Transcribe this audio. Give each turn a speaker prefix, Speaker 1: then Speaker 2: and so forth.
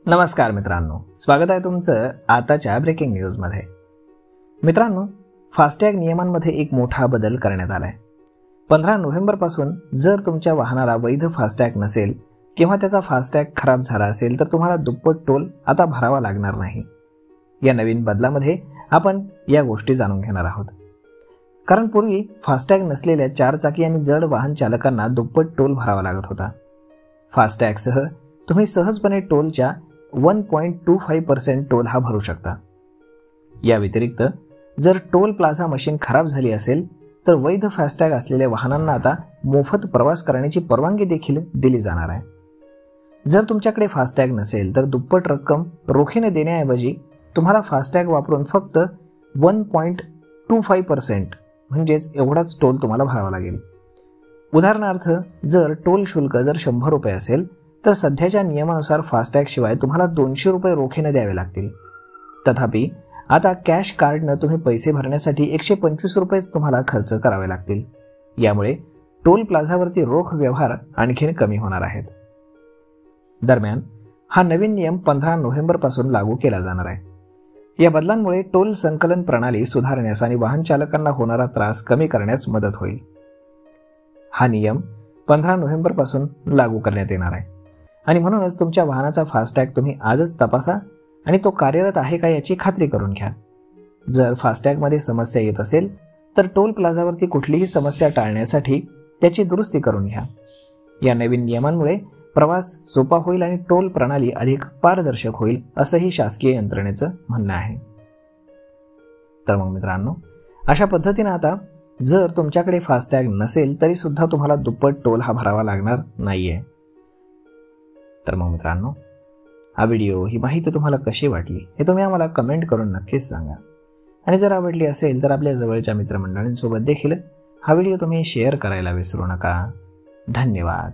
Speaker 1: नमस्कार मित्रांनो, स्वागत आहे तुमचं आताच्या ब्रेकिंग न्यूजमध्ये। मित्रांनो, फास्टॅग नियमांमध्ये एक मोठा बदल करण्यात आलाय। 15 नोव्हेंबर पासून जर तुमच्या वाहनाला वैध फास्टॅग नसेल किंवा त्याचा फास्टॅग खराब झाला असेल तर तुम्हाला दुप्पट टोल आता भरावा लागणार नाही। या नवीन बदलामध्ये आपण या गोष्टी जाणून घेणार आहोत। कारण पूर्वी फास्टॅग नसलेल्या 4 चाकी आणि जड वाहन चालकांना दुप्पट टोल भरावा लागत होता। फास्टॅगसह तुम्ही सहजपणे टोलच्या 1.25% टोल हा भरू शकता। या व्यतिरिक्त जर टोल प्लाझा मशीन खराब झाली असेल तर वैध फास्टॅग असलेल्या वाहनांना आता मोफत प्रवास करण्याची परवानगी देखील दिली जाणार आहे। जर तुमच्याकडे फास्टॅग नसेल तर दुप्पट रक्कम रोखीने देण्याऐवजी तुम्हाला फास्टॅग वापरून फक्त 1.25% म्हणजेच एवढाच टोल तुम्हाला भरावा लागेल। उदाहरणार्थ, जर टोल शुल्क जर 100 रुपये असेल तर सध्याच्या नियमानुसार फास्टॅग शिवाय तुम्हाला 200 रुपये रोखीने द्यावे लागतील। तथापि आता कॅश कार्डनं तुम्ही पैसे भरण्यासाठी 125 रुपयेच तुम्हाला खर्च करावे लागतील। यामुळे टोल प्लाझावरती रोख व्यवहार आणखीन कमी होणार आहेत। दरम्यान हा नवीन नियम 15 नोव्हेंबर पासून लागू केला जाणार आहे। या बदलांमुळे टोल संकलन प्रणाली सुधारण्यास आणि वाहन चालकांना होणारा त्रास कमी करण्यास मदत होईल। हा नियम 15 नोव्हेंबर पासून लागू करण्यात येणार आहे आणि म्हणूनच तुमच्या वाहनाचा फास्टॅग तुम्ही आजच तपासा आणि तो कार्यरत आहे का याची खात्री करून घ्या। जर फास्टॅगमध्ये समस्या येत असेल तर टोल प्लाझावरती कुठलीही समस्या टाळण्यासाठी त्याची दुरुस्ती करून घ्या। या नवीन नियमांमुळे प्रवास सोपा होईल आणि टोल प्रणाली अधिक पारदर्शक होईल असंही शासकीय यंत्रणेचं म्हणणं आहे। तर मग मित्रांनो, अशा पद्धतीने आता जर तुमच्याकडे फास्टॅग नसेल तरी सुद्धा तुम्हाला दुप्पट टोल हा भरावा लागणार नाहीये। तर मग मित्रांनो, हा व्हिडिओ, ही माहिती तुम्हाला कशी वाटली हे तुम्ही आम्हाला कमेंट करून नक्कीच सांगा। आणि जर आवडली असेल तर आपल्या जवळच्या मित्रमंडळींसोबत देखील हा व्हिडिओ तुम्ही शेअर करायला विसरू नका। धन्यवाद।